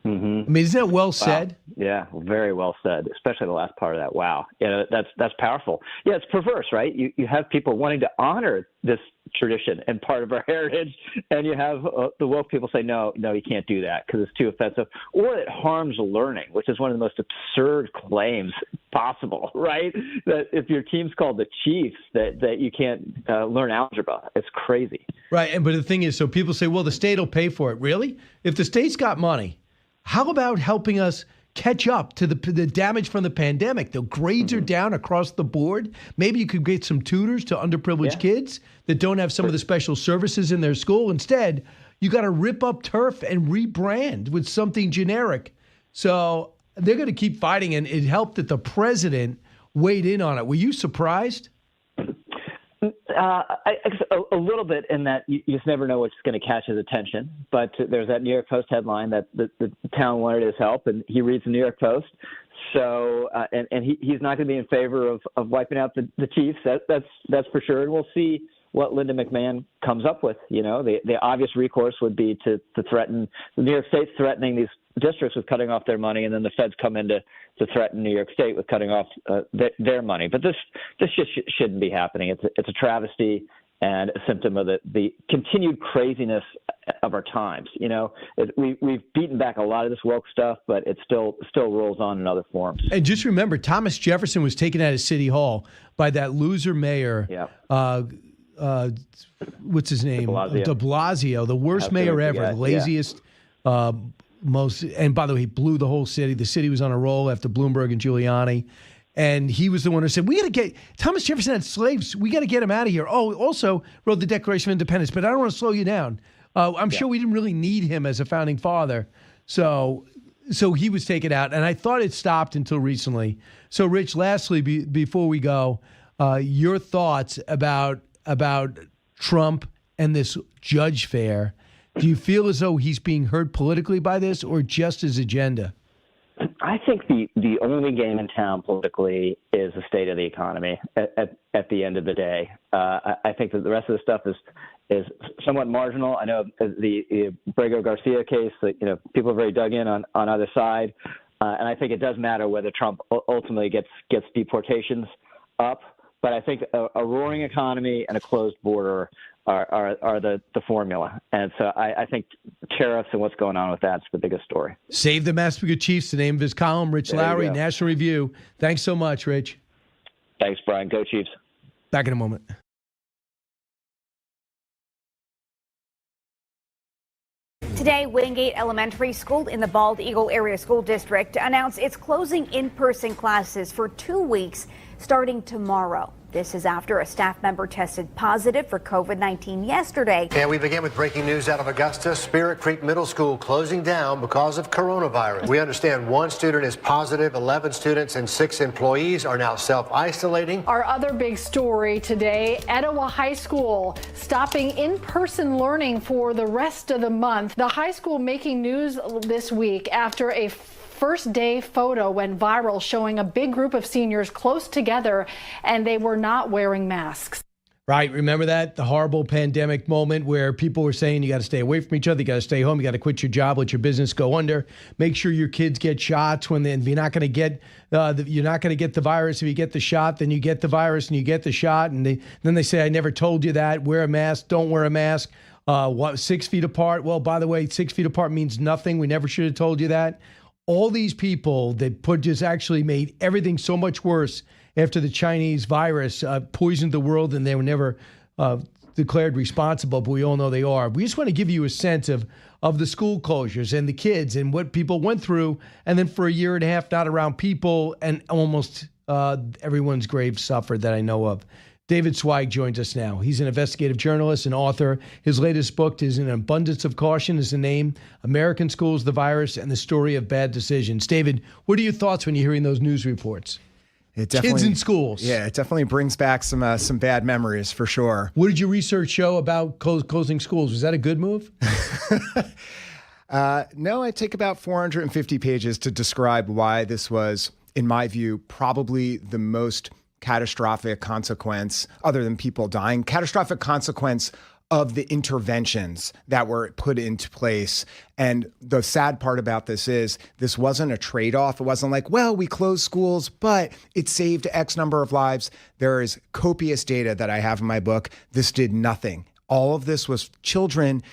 Mm-hmm. I mean, isn't that well said? Wow. Yeah, very well said, especially the last part of that. Wow. That's powerful. Yeah, it's perverse, right? You have people wanting to honor this tradition and part of our heritage, and you have the woke people say, no, you can't do that because it's too offensive, or it harms learning, which is one of the most absurd claims possible, right? That if your team's called the Chiefs, that you can't learn algebra. It's crazy. Right, but the thing is, so people say, well, the state will pay for it. Really? If the state's got money, how about helping us catch up to the damage from the pandemic? The grades are down across the board. Maybe you could get some tutors to underprivileged kids that don't have some of the special services in their school. Instead, you got to rip up turf and rebrand with something generic. So they're going to keep fighting, and it helped that the president weighed in on it. Were you surprised? A little bit, in that you just never know what's going to catch his attention. But there's that New York Post headline that the town wanted his help, and he reads the New York Post. So, and he's not going to be in favor of wiping out the Chiefs. That's for sure. And we'll see what Linda McMahon comes up with. The obvious recourse would be to threaten the New York State's threatening these districts with cutting off their money, and then the feds come in to threaten New York State with cutting off their money. But this just shouldn't be happening. It's a travesty and a symptom of the continued craziness of our times. We've beaten back a lot of this woke stuff, but it still rolls on in other forms. And just remember, Thomas Jefferson was taken out of City Hall by that loser mayor. Yeah. What's his name? De Blasio, the worst mayor ever, the laziest, most. And by the way, he blew the whole city. The city was on a roll after Bloomberg and Giuliani. And he was the one who said, we got to get Thomas Jefferson had slaves. We got to get him out of here. Oh, also wrote the Declaration of Independence. But I don't want to slow you down. I'm sure we didn't really need him as a founding father. So he was taken out. And I thought it stopped until recently. So, Rich, lastly, before we go, your thoughts about Trump and this judge fair. Do you feel as though he's being hurt politically by this, or just his agenda? I think the only game in town politically is the state of the economy at the end of the day. I think that the rest of the stuff is somewhat marginal. I know the Brago Garcia case that people are very dug in on either side, and I think it does matter whether Trump ultimately gets deportations up. But I think a roaring economy and a closed border are the formula. And so I think tariffs and what's going on with that's the biggest story. Save the Mascots Chiefs, the name of his column. Rich Lowry, National Review. Thanks so much, Rich. Thanks, Brian. Go Chiefs. Back in a moment. Today, Wingate Elementary School in the Bald Eagle Area School District announced it's closing in-person classes for 2 weeks starting tomorrow. This is after a staff member tested positive for COVID-19 yesterday. And we begin with breaking news out of Augusta. Spirit Creek Middle School closing down because of coronavirus. We understand 1 student is positive, 11 students and 6 employees are now self-isolating. Our other big story today, Etowah High School stopping in-person learning for the rest of the month. The high school making news this week after a first day photo went viral showing a big group of seniors close together and they were not wearing masks. Right. Remember that? The horrible pandemic moment where people were saying you got to stay away from each other, you got to stay home, you got to quit your job, let your business go under. Make sure your kids get shots if you're not going to get the virus. If you get the shot, then you get the virus and you get the shot. And then they say, I never told you that. Wear a mask. Don't wear a mask. 6 feet apart. Well, by the way, 6 feet apart means nothing. We never should have told you that. all these people that just actually made everything so much worse after the Chinese virus poisoned the world, and they were never declared responsible, but we all know they are. We just want to give you a sense of the school closures and the kids and what people went through, and then for a year and a half not around people, and almost everyone's grave suffered that I know of. David Zweig joins us now. He's an investigative journalist and author. His latest book is An Abundance of Caution is the name, American Schools, the Virus, and the Story of Bad Decisions. David, what are your thoughts when you're hearing those news reports? Kids in schools. Yeah, it definitely brings back some bad memories for sure. What did your research show about closing schools? Was that a good move? No, I take about 450 pages to describe why this was, in my view, probably the most catastrophic consequence, other than people dying, catastrophic consequence of the interventions that were put into place. And the sad part about this is this wasn't a trade-off. It wasn't like, well, we closed schools, but it saved X number of lives. There is copious data that I have in my book. This did nothing. All of this was children.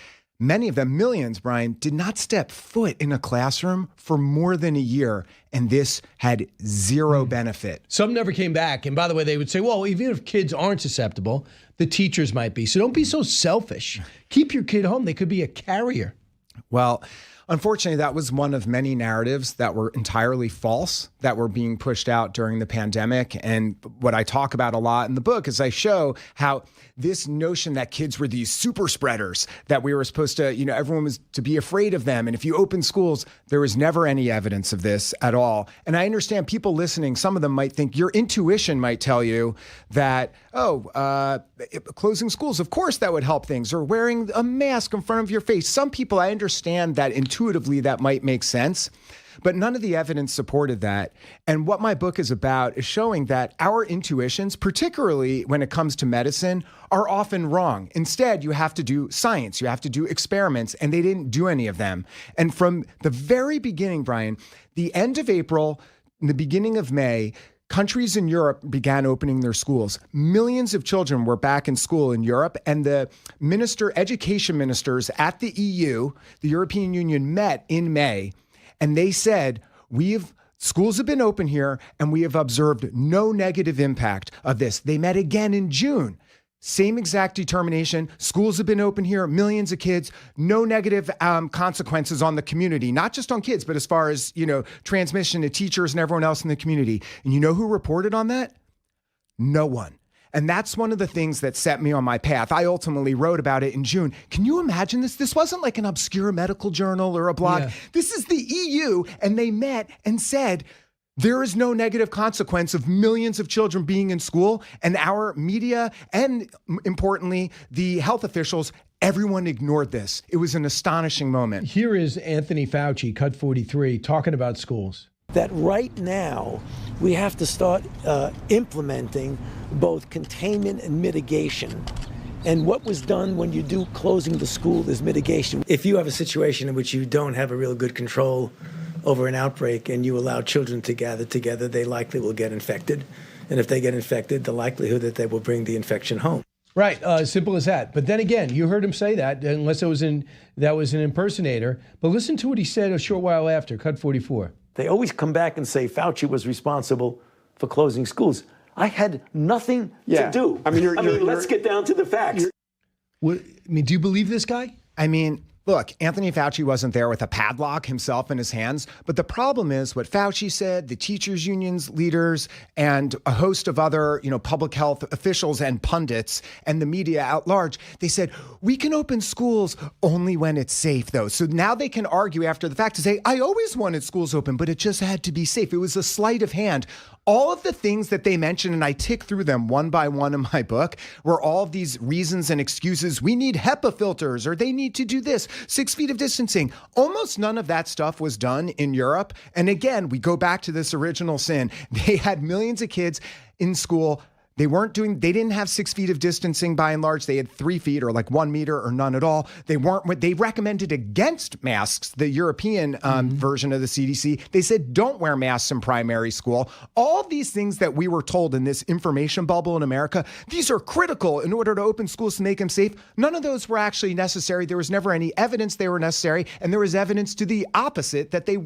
Many of them, millions, Brian, did not step foot in a classroom for more than a year, and this had zero benefit. Some never came back. And by the way, they would say, well, even if kids aren't susceptible, the teachers might be. So don't be so selfish. Keep your kid home. They could be a carrier. Well, unfortunately, that was one of many narratives that were entirely false that were being pushed out during the pandemic. And what I talk about a lot in the book is I show how this notion that kids were these super spreaders, that we were supposed to, everyone was to be afraid of them. And if you open schools, there was never any evidence of this at all. And I understand people listening, some of them might think your intuition might tell you that, closing schools, of course that would help things, or wearing a mask in front of your face. Some people, I understand that intuitively that might make sense. But none of the evidence supported that. And what my book is about is showing that our intuitions, particularly when it comes to medicine, are often wrong. Instead, you have to do science, you have to do experiments, and they didn't do any of them. And from the very beginning, Brian, the end of April, the beginning of May, countries in Europe began opening their schools. Millions of children were back in school in Europe, and the education ministers at the EU, the European Union, met in May. And they said, schools have been open here, and we have observed no negative impact of this. They met again in June. Same exact determination. Schools have been open here, millions of kids, no negative consequences on the community, not just on kids, but as far as, transmission to teachers and everyone else in the community. And you know who reported on that? No one. And that's one of the things that set me on my path. I ultimately wrote about it in June. Can you imagine this? This wasn't like an obscure medical journal or a blog. Yeah. This is the EU, and they met and said, there is no negative consequence of millions of children being in school, and our media and, importantly, the health officials, everyone ignored this. It was an astonishing moment. Here is Anthony Fauci, Cut 43, talking about schools. That right now we have to start implementing both containment and mitigation. And what was done when you do closing the school is mitigation. If you have a situation in which you don't have a real good control over an outbreak and you allow children to gather together, they likely will get infected. And if they get infected, the likelihood that they will bring the infection home. Right, simple as that. But then again, you heard him say that, unless that was an impersonator. But listen to what he said a short while after, Cut 44. They always come back and say Fauci was responsible for closing schools. I had nothing to do. Let's get down to the facts. Do you believe this guy? Look, Anthony Fauci wasn't there with a padlock himself in his hands, but the problem is what Fauci said, the teachers unions leaders, and a host of other, public health officials and pundits and the media at large, they said, we can open schools only when it's safe, though. So now they can argue after the fact to say, I always wanted schools open, but it just had to be safe. It was a sleight of hand. All of the things that they mentioned, and I tick through them one by one in my book, were all of these reasons and excuses. We need HEPA filters, or they need to do this, 6 feet of distancing. Almost none of that stuff was done in Europe. And again, we go back to this original sin. They had millions of kids in school, They didn't have 6 feet of distancing by and large. They had 3 feet or like 1 meter or none at all. They recommended against masks, the European version of the CDC. They said, don't wear masks in primary school. All these things that we were told in this information bubble in America, these are critical in order to open schools to make them safe. None of those were actually necessary. There was never any evidence they were necessary. And there was evidence to the opposite that they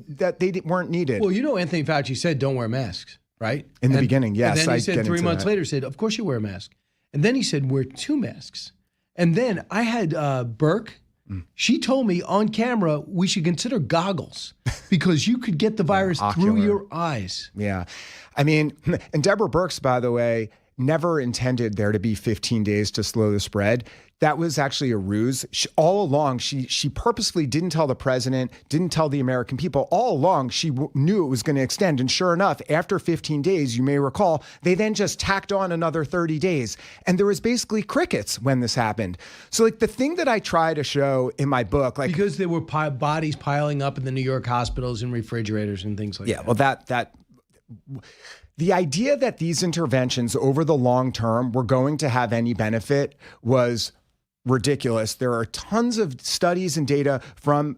weren't needed. Well, Anthony Fauci said, don't wear masks. Right? In the beginning, yes. And then he said 3 months later, said, of course you wear a mask. And then he said, wear 2 masks. And then I had Burke. She told me on camera we should consider goggles because you could get the virus through your eyes. Yeah. I mean, and Deborah Birx, by the way, never intended there to be 15 days to slow the spread. That was actually a ruse. All along, she purposefully didn't tell the president, didn't tell the American people. All along, she knew it was going to extend. And sure enough, after 15 days, you may recall, they then just tacked on another 30 days. And there was basically crickets when this happened. So like the thing that I try to show in my book, like because there were bodies piling up in the New York hospitals and refrigerators and things like that. Yeah, well, that the idea that these interventions over the long term were going to have any benefit was ridiculous. There are tons of studies and data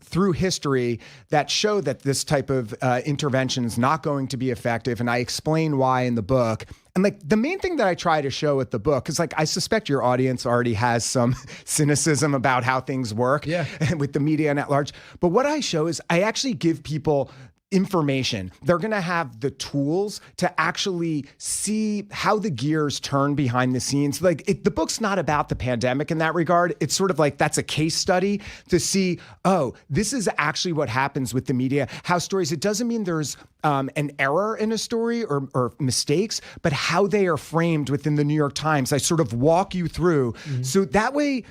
through history that show that this type of intervention is not going to be effective. And I explain why in the book. And like the main thing that I try to show at the book is like, I suspect your audience already has some cynicism about how things work with the media and at large. But what I show is I actually give people information. They're going to have the tools to actually see how the gears turn behind the scenes. Like the book's not about the pandemic in that regard. It's sort of like that's a case study to see, oh, this is actually what happens with the media, how stories, it doesn't mean there's an error in a story or mistakes, but how they are framed within the New York Times. I sort of walk you through. So that way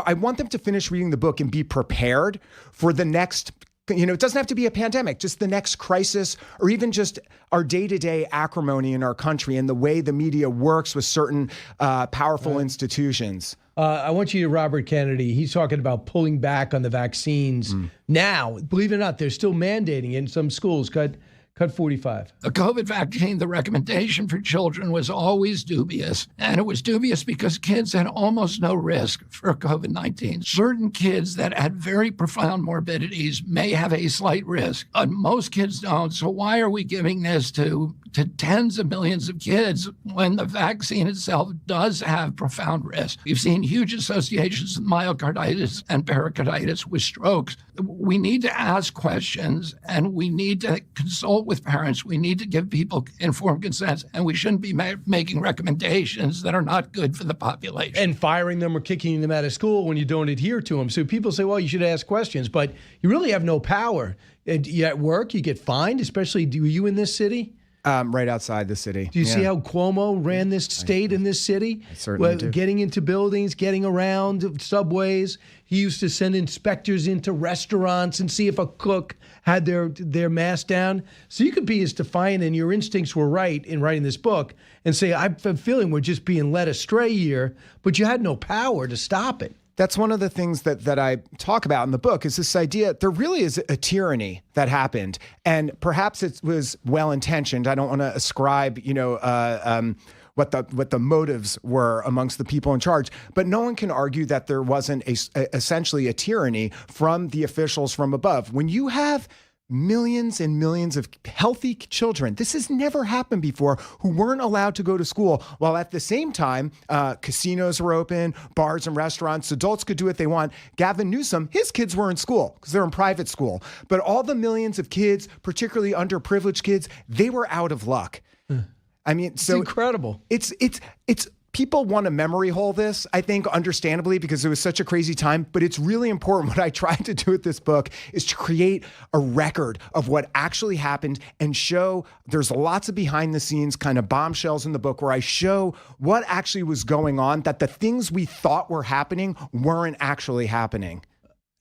I want them to finish reading the book and be prepared for the next. It doesn't have to be a pandemic, just the next crisis or even just our day-to-day acrimony in our country and the way the media works with certain powerful institutions. I want you to Robert Kennedy. He's talking about pulling back on the vaccines. Now, believe it or not, they're still mandating it in some schools. Cut 45. The COVID vaccine, the recommendation for children was always dubious. And it was dubious because kids had almost no risk for COVID-19. Certain kids that had very profound morbidities may have a slight risk, but most kids don't. So why are we giving this to tens of millions of kids when the vaccine itself does have profound risk? We've seen huge associations with myocarditis and pericarditis with strokes. We need to ask questions and we need to consult with parents. We need to give people informed consent, and we shouldn't be making recommendations that are not good for the population. And firing them or kicking them out of school when you don't adhere to them. So people say, well, you should ask questions, but you really have no power. You at work, you get fined, especially, were you in this city? Right outside the city. Do you see how Cuomo ran this state in this city? I certainly do. Getting into buildings, getting around subways. He used to send inspectors into restaurants and see if a cook had their mask down. So you could be as defiant, and your instincts were right in writing this book, and say, I'm feeling we're just being led astray here, but you had no power to stop it. That's one of the things that I talk about in the book is this idea there really is a tyranny that happened, and perhaps it was well-intentioned. I don't want to ascribe, what the motives were amongst the people in charge, but no one can argue that there wasn't essentially a tyranny from the officials from above. When you have millions and millions of healthy children, this has never happened before, who weren't allowed to go to school, while at the same time, casinos were open, bars and restaurants, adults could do what they want. Gavin Newsom, his kids were in school because they're in private school. But all the millions of kids, particularly underprivileged kids, they were out of luck. I mean, it's incredible. It's people want to memory hole this, I think, understandably, because it was such a crazy time. But it's really important. What I tried to do with this book is to create a record of what actually happened and show there's lots of behind the scenes kind of bombshells in the book where I show what actually was going on, that the things we thought were happening weren't actually happening.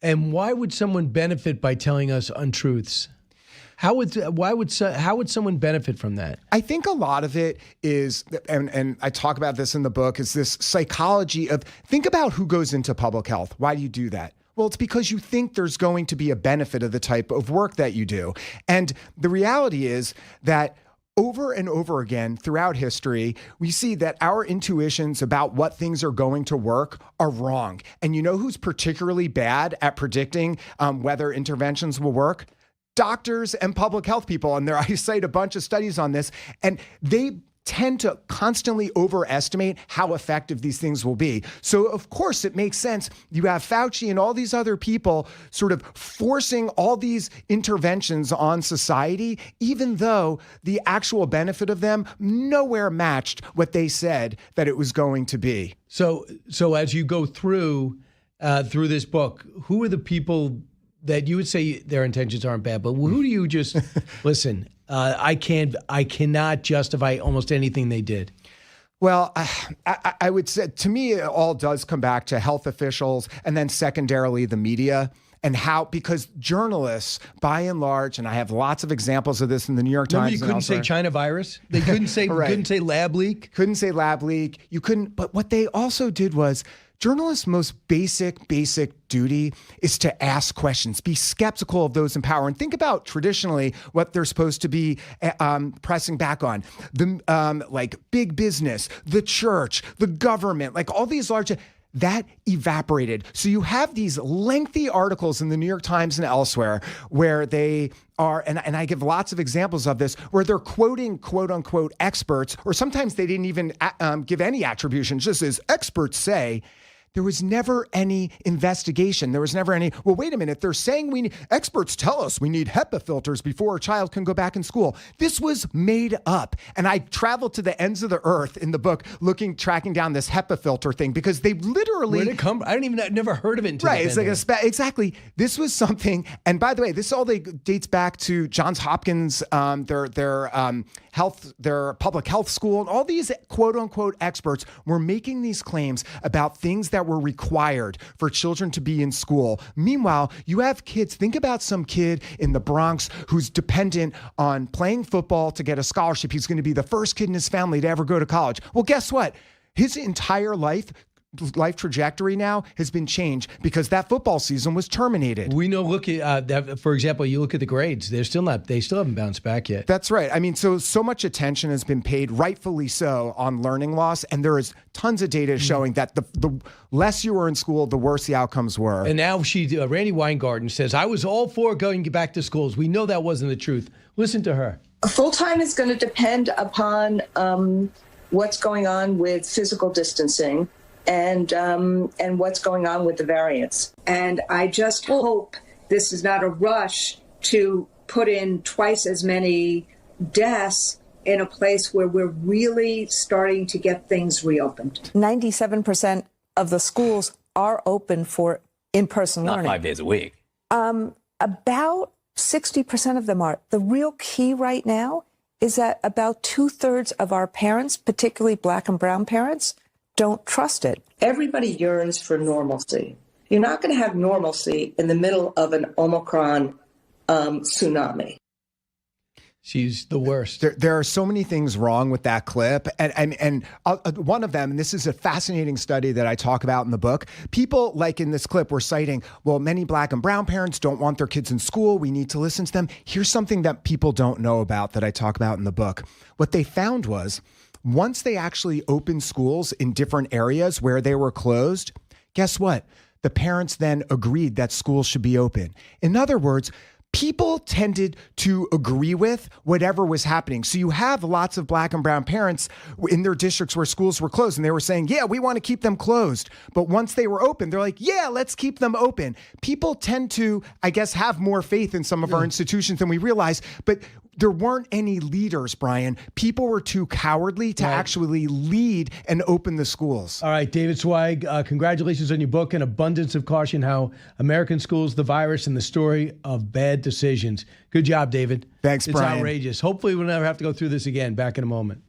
And why would someone benefit by telling us untruths? How would someone benefit from that? I think a lot of it is, and I talk about this in the book, is this psychology of, think about who goes into public health. Why do you do that? Well, it's because you think there's going to be a benefit of the type of work that you do. And the reality is that over and over again throughout history, we see that our intuitions about what things are going to work are wrong. And you know who's particularly bad at predicting whether interventions will work? Doctors and public health people. And I cite a bunch of studies on this, and they tend to constantly overestimate how effective these things will be. So, of course, it makes sense. You have Fauci and all these other people sort of forcing all these interventions on society, even though the actual benefit of them nowhere matched what they said that it was going to be. So as you go through this book, who are the people that you would say their intentions aren't bad, but who do you just listen? I cannot justify almost anything they did. Well, I would say, to me, it all does come back to health officials and then secondarily the media, and how, because journalists, by and large, and I have lots of examples of this in the New York Times. You couldn't say China virus. They couldn't say right. couldn't say lab leak. Couldn't say lab leak. You couldn't. But what they also did was, journalists' most basic duty is to ask questions, be skeptical of those in power, and think about traditionally what they're supposed to be pressing back on. Like big business, the church, the government, like all these large, that evaporated. So you have these lengthy articles in the New York Times and elsewhere where they are, and I give lots of examples of this, where they're quoting quote unquote experts, or sometimes they didn't even give any attribution, just as experts say. There was never any investigation. There was never any, well, wait a minute, they're saying experts tell us we need HEPA filters before a child can go back in school. This was made up. And I traveled to the ends of the earth in the book tracking down this HEPA filter thing, because they literally— Where did it come? I've never heard of it until right. It's like exactly. This was something, and by the way, this all dates back to Johns Hopkins, their public health school, and all these quote unquote experts were making these claims about things that were required for children to be in school. Meanwhile, you have kids. Think about some kid in the Bronx who's dependent on playing football to get a scholarship. He's going to be the first kid in his family to ever go to college. Well, guess what? His entire life trajectory now has been changed because that football season was terminated. We know, look at that, for example, you look at the grades, they still haven't bounced back yet. That's right. I mean, so much attention has been paid, rightfully so, on learning loss, and there is tons of data showing that the less you were in school, the worse the outcomes were. And now Randy Weingarten says, I was all for going back to schools. We know that wasn't the truth. Listen to her. Full-time is going to depend upon what's going on with physical distancing and what's going on with the variants. And I just hope this is not a rush to put in twice as many deaths in a place where we're really starting to get things reopened. 97% of the schools are open for in-person learning. Not 5 days a week. About 60% of them are. The real key right now is that about 2/3 of our parents, particularly Black and brown parents, don't trust it. Everybody yearns for normalcy. You're not going to have normalcy in the middle of an Omicron tsunami. She's the worst. There are so many things wrong with that clip. And one of them, and this is a fascinating study that I talk about in the book, people like in this clip were citing, well, many Black and brown parents don't want their kids in school. We need to listen to them. Here's something that people don't know about that I talk about in the book. What they found was, once they actually opened schools in different areas where they were closed, guess what? The parents then agreed that schools should be open. In other words, people tended to agree with whatever was happening. So you have lots of Black and brown parents in their districts where schools were closed, and they were saying, yeah, we want to keep them closed. But once they were open, they're like, yeah, let's keep them open. People tend to, I guess, have more faith in some of our institutions than we realize. But there weren't any leaders, Brian. People were too cowardly to actually lead and open the schools. All right, David Zweig, congratulations on your book, An Abundance of Caution, How American Schools, the Virus, and the Story of Bad Decisions. Good job, David. Thanks, Brian. It's outrageous. Hopefully we'll never have to go through this again. Back in a moment.